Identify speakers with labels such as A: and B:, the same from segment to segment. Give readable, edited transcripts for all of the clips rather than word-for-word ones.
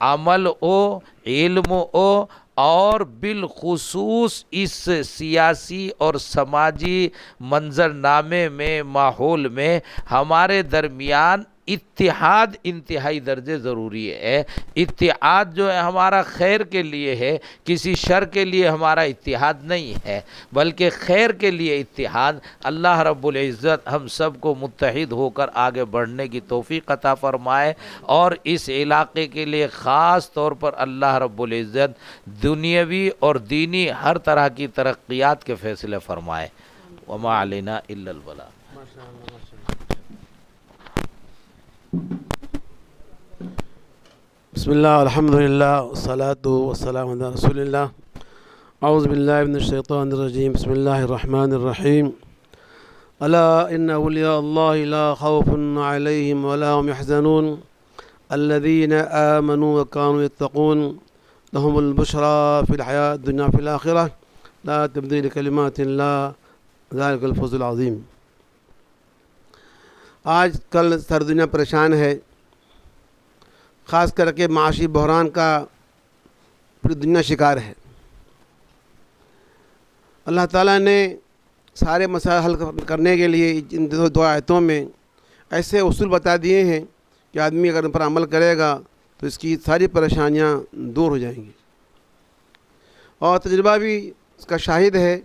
A: عمل ہو، علم ہو، اور بالخصوص اس سیاسی اور سماجی منظرنامے میں، ماحول میں ہمارے درمیان اتحاد انتہائی درجے ضروری ہے۔ اتحاد جو ہے ہمارا خیر کے لیے ہے، کسی شر کے لیے ہمارا اتحاد نہیں ہے، بلکہ خیر کے لیے اتحاد۔ اللہ رب العزت ہم سب کو متحد ہو کر آگے بڑھنے کی توفیق عطا فرمائے، اور اس علاقے کے لیے خاص طور پر اللہ رب العزت دنیاوی اور دینی ہر طرح کی ترقیات کے فیصلے فرمائے۔ وما علینا الا البلاغ۔
B: بسم اللہ الحمد للہ والصلاة والسلام علی رسول اللہ۔ اعوذ باللہ من الشیطان الرجیم، بسم اللہ الرحمن الرحیم۔ الا ان اولیاء اللہ لا خوف علیہم ولا هم يحزنون الذین آمنوا وكانوا يتقون لهم البشرى في الحیاة الدنیا وفي الآخرة لا تبدیل لکلمات اللہ ذلک الفوز العظیم۔ آج کل سر دنیا پریشان ہے، خاص کر کے معاشی بحران کا پوری دنیا شکار ہے۔ اللہ تعالیٰ نے سارے مسائل حل کرنے کے لیے ان دو آیتوں میں ایسے اصول بتا دیے ہیں کہ آدمی اگر ان پر عمل کرے گا تو اس کی ساری پریشانیاں دور ہو جائیں گی، اور تجربہ بھی اس کا شاہد ہے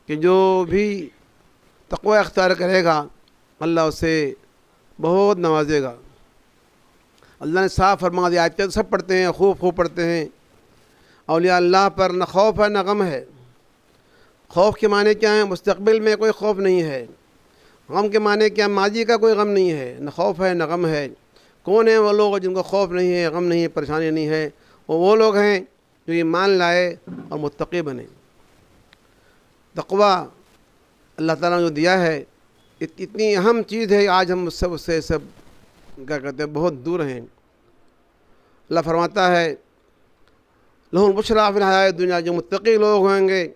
B: کہ جو بھی تقوی اختیار کرے گا اللہ اسے بہت نوازے گا۔ اللہ نے صاف فرما دیا، آیتیں سب پڑھتے ہیں، خوب پڑھتے ہیں، اولیاء اللہ پر نہ خوف ہے نہ غم ہے۔ خوف کے معنی کیا ہیں؟ مستقبل میں کوئی خوف نہیں ہے۔ غم کے معنی کیا؟ ماضی کا کوئی غم نہیں ہے، نہ خوف ہے نہ غم ہے۔ کون ہیں وہ لوگ جن کو خوف نہیں ہے، غم نہیں ہے، پریشانی نہیں ہے؟ وہ لوگ ہیں جو ایمان لائے اور متقی بنے۔ تقوی اللہ تعالیٰ نے جو دیا ہے اتنی اہم چیز ہے، آج ہم اس سے سب کیا کہتے ہیں بہت دور ہیں۔ اللہ فرماتا ہے لہم البشریٰ فی الحیاۃ الدنیا، جو متقی لوگ ہوں گے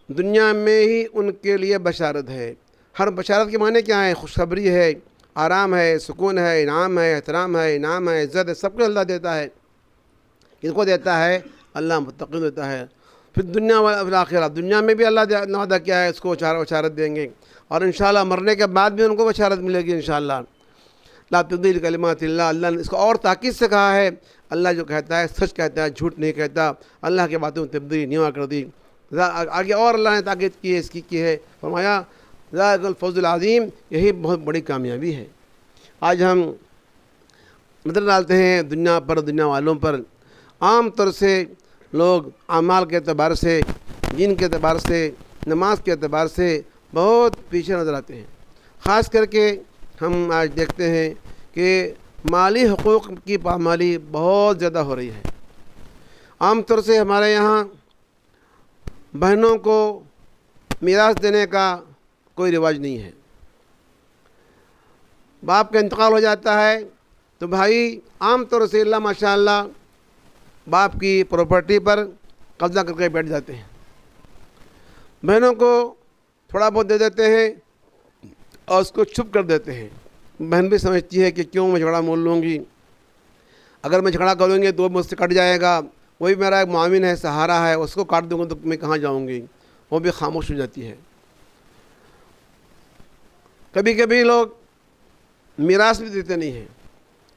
B: دنیا میں ہی ان کے لیے بشارت ہے۔ ہر بشارت کے معنی کیا ہے؟ خوشخبری ہے، آرام ہے، سکون ہے، انعام ہے، احترام ہے، انعام ہے، عزت ہے، سب کو اللہ دیتا ہے۔ کس کو دیتا ہے؟ اللہ متقی دیتا ہے۔ پھر دنیا والآخرہ، دنیا میں بھی اللہ نے وعدہ کیا ہے اس کو بشارت دیں گے، اور انشاءاللہ مرنے کے بعد بھی ان کو بشارت ملے گی انشاءاللہ۔ لا تبدیل کلمات اللہ، اللہ نے اس کو اور تاکید سے کہا ہے۔ اللہ جو کہتا ہے سچ کہتا ہے، جھوٹ نہیں کہتا۔ اللہ کی باتوں میں تبدیلی نہیں ہوا کر دی۔ آگے اور اللہ نے تاکید کی ہے، اس کی ہے، فرمایا ذالک الفوز العظیم، یہی بہت بڑی کامیابی ہے۔ آج ہم نظر ڈالتے ہیں دنیا پر، دنیا والوں پر، عام طور سے لوگ اعمال کے اعتبار سے، دین کے اعتبار سے، نماز کے اعتبار سے بہت پیچھے نظر آتے ہیں۔ خاص کر کے ہم آج دیکھتے ہیں کہ مالی حقوق کی پامالی بہت زیادہ ہو رہی ہے۔ عام طور سے ہمارے یہاں بہنوں کو میراث دینے کا کوئی رواج نہیں ہے۔ باپ کا انتقال ہو جاتا ہے تو بھائی عام طور سے اللہ ماشاء اللہ باپ کی پراپرٹی پر قبضہ کر کے بیٹھ جاتے ہیں۔ بہنوں کو تھوڑا بہت دے دیتے ہیں اور اس کو چھپ کر دیتے ہیں۔ بہن بھی سمجھتی ہے کہ کیوں میں جھگڑا مول لوں گی، اگر میں جھگڑا کروں گی تو مجھ سے کٹ جائے گا، وہی میرا ایک معاون ہے، سہارا ہے، اس کو کاٹ دوں گا تو میں کہاں جاؤں گی، وہ بھی خاموش ہو جاتی ہے۔ کبھی کبھی لوگ میراث بھی دیتے نہیں ہیں،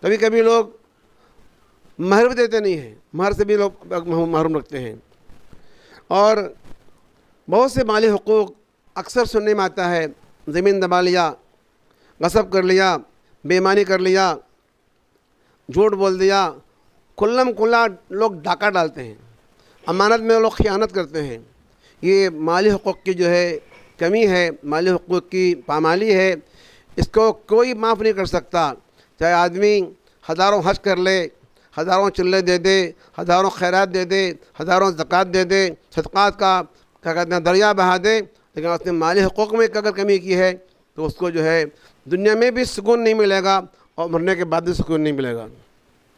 B: کبھی کبھی لوگ مہر بھی دیتے نہیں ہیں، مہر سے بھی لوگ محروم رکھتے ہیں۔ اور بہت سے مالی حقوق اکثر سننے میں آتا ہے، زمین دبا لیا، غصب کر لیا، بے ایمانی کر لیا، جھوٹ بول دیا، کلم کلا لوگ ڈاکہ ڈالتے ہیں، امانت میں لوگ خیانت کرتے ہیں۔ یہ مالی حقوق کی جو ہے کمی ہے، مالی حقوق کی پامالی ہے، اس کو کوئی معاف نہیں کر سکتا۔ چاہے آدمی ہزاروں حج کر لے، ہزاروں چلے دے دے، ہزاروں خیرات دے دے، ہزاروں زکوٰۃ دے دے، صدقات کا کیا کہتے ہیں دریا بہا دے، لیکن اس نے مالی حقوق میں اگر کمی کی ہے تو اس کو جو ہے دنیا میں بھی سکون نہیں ملے گا اور مرنے کے بعد بھی سکون نہیں ملے گا۔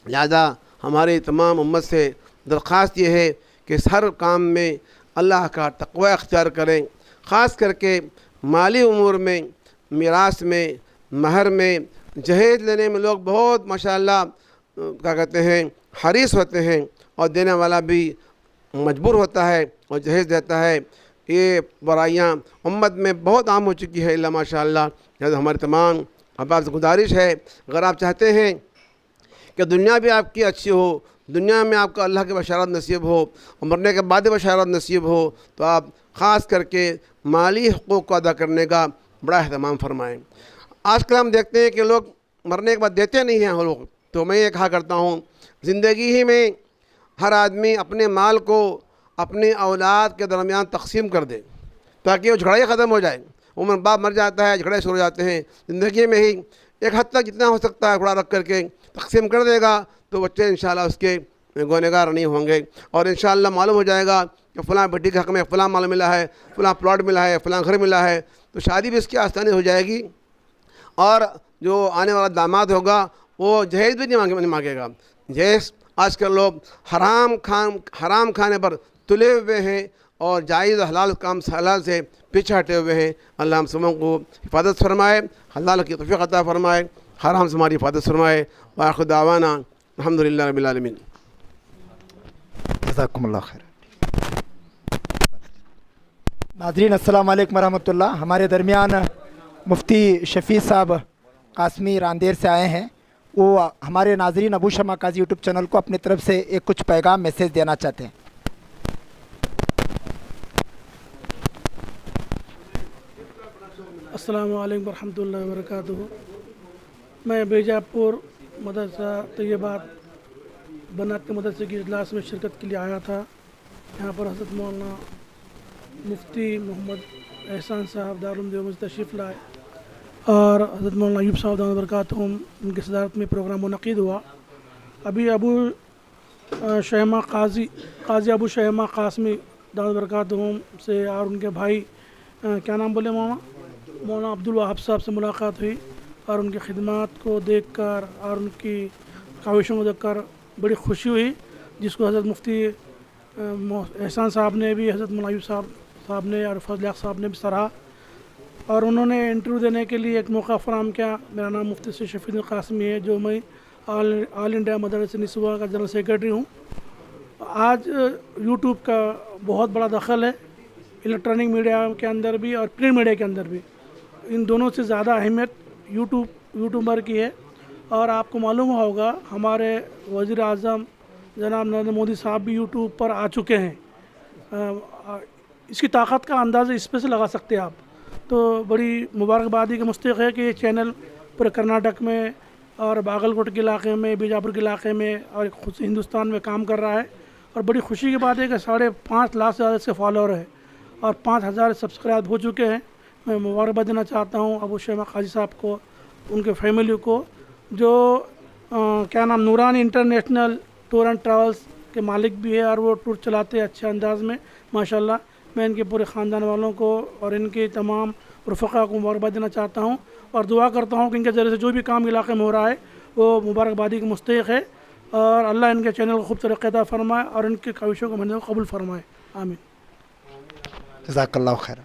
B: لہذا ہماری تمام امت سے درخواست یہ ہے کہ ہر کام میں اللہ کا تقوی اختیار کریں، خاص کر کے مالی امور میں، میراث میں، مہر میں، جہیز لینے میں لوگ بہت ماشاءاللہ کیا کہتے ہیں حریص ہوتے ہیں اور دینے والا بھی مجبور ہوتا ہے اور جہیز دیتا ہے۔ یہ برائیاں امت میں بہت عام ہو چکی ہے، اللہ ماشاء اللہ۔ لہٰذا ہمارے تمام احباب سے گزارش ہے، اگر آپ چاہتے ہیں کہ دنیا بھی آپ کی اچھی ہو، دنیا میں آپ کو اللہ کی بشارت نصیب ہو اور مرنے کے بعد بشارت نصیب ہو، تو آپ خاص کر کے مالی حقوق کو ادا کرنے کا بڑا اہتمام فرمائیں۔ آج کل ہم دیکھتے ہیں کہ لوگ مرنے کے بعد دیتے نہیں ہیں لوگ، تو میں یہ کہا کرتا ہوں زندگی ہی میں ہر آدمی اپنے مال کو اپنے اولاد کے درمیان تقسیم کر دے تاکہ وہ جھگڑائی ختم ہو جائے۔ عمر باپ مر جاتا ہے، جھگڑے شروع ہو جاتے ہیں، زندگی میں ہی ایک حد تک جتنا ہو سکتا ہے گھوڑا رکھ کر کے تقسیم کر دے گا تو بچے انشاءاللہ اس کے گنہگار نہیں ہوں گے، اور انشاءاللہ معلوم ہو جائے گا کہ فلاں بیٹی کے حق میں فلاں مال ملا ہے، فلاں پلاٹ ملا ہے، فلاں گھر ملا ہے، تو شادی بھی اس کی آسانی ہو جائے گی، اور جو آنے والا داماد ہوگا وہ جہیز بھی نہیں مانگے گا۔ جہیز آج کل لوگ حرام کھانے پر تلے ہوئے ہیں اور جائز حلال کام حلال سے پیچھے ہٹے ہوئے ہیں۔ اللہ ہم سبوں کو حفاظت فرمائے، حلال کی توفیق عطا فرمائے، حرام سے ہماری حفاظت فرمائے۔ وآخر دعوانا الحمدللہ رب العالمین۔
C: جزاکم اللہ خیر۔ ناظرین السلام علیکم ورحمۃ اللہ۔ ہمارے درمیان مفتی شفیع صاحب قاسمی راندیر سے آئے ہیں، وہ ہمارے ناظرین ابو شمع قاضی یوٹیوب چینل کو اپنی طرف سے ایک کچھ پیغام میسیج دینا چاہتے ہیں۔
D: السلام علیکم ورحمۃ اللہ وبرکاتہ۔ میں بیجاپور مدرسہ طیبات بنات کے مدرسے کی اجلاس میں شرکت کے لیے آیا تھا۔ یہاں پر حضرت مولانا مفتی محمد احسان صاحب دارالعلوم دیوبند سے تشریف لائے اور حضرت مولانا ایوب صاحب دامت برکاتہم ان کی صدارت میں پروگرام منعقد ہوا۔ ابھی قاضی ابو شیمہ قاسمی دامت برکاتہم سے اور ان کے بھائی کیا نام بولے مولانا عبدالوہاب صاحب سے ملاقات ہوئی، اور ان کی خدمات کو دیکھ کر اور ان کی کاوشوں کو دیکھ کر بڑی خوشی ہوئی، جس کو حضرت مفتی احسان صاحب نے بھی، حضرت مولانا ایوب صاحب نے اور فضل حق صاحب نے بھی سراہا، اور انہوں نے انٹرویو دینے کے لیے ایک موقع فراہم کیا۔ میرا نام مفتی شفیع الدین قاسمی ہے، جو میں آل انڈیا مدارس نسواں کا جنرل سیکرٹری ہوں۔ آج یوٹیوب کا بہت بڑا دخل ہے الیکٹرانک میڈیا کے اندر بھی اور پرنٹ میڈیا کے اندر بھی۔ ان دونوں سے زیادہ اہمیت یوٹیوبر کی ہے، اور آپ کو معلوم ہوگا ہمارے وزیر اعظم جناب نریندر مودی صاحب بھی یوٹیوب پر آ چکے ہیں۔ اس کی طاقت کا اندازہ اس پہ سے لگا سکتے ہیں آپ، تو بڑی مبارکبادی کا مستحق ہے کہ یہ چینل پورے کرناٹک میں اور باگل کوٹ کے علاقے میں، بیجاپور کے علاقے میں اور خود ہندوستان میں کام کر رہا ہے، اور بڑی خوشی کی بات ہے کہ 5.5 لاکھ سے زیادہ اس کے فالوور ہیں اور 5,000 سبسکرائب ہو چکے ہیں۔ میں مبارکباد دینا چاہتا ہوں ابو شیمہ قاضی صاحب کو، ان کے فیملی کو، جو نورانی انٹرنیشنل ٹور اینڈ ٹریولز کے مالک بھی ہے، اور وہ ٹور چلاتے ہیں اچھے انداز میں ماشاءاللہ۔ میں ان کے پورے خاندان والوں کو اور ان کے تمام رفقا کو مبارکباد دینا چاہتا ہوں، اور دعا کرتا ہوں کہ ان کے ذریعے سے جو بھی کام علاقے میں ہو رہا ہے وہ مبارکبادی کے مستحق ہے، اور اللہ ان کے چینل کو خوب ترقی عطا فرمائے اور ان کی کاوشوں کو قبول فرمائے، آمین۔
C: جزاک اللہ خیر۔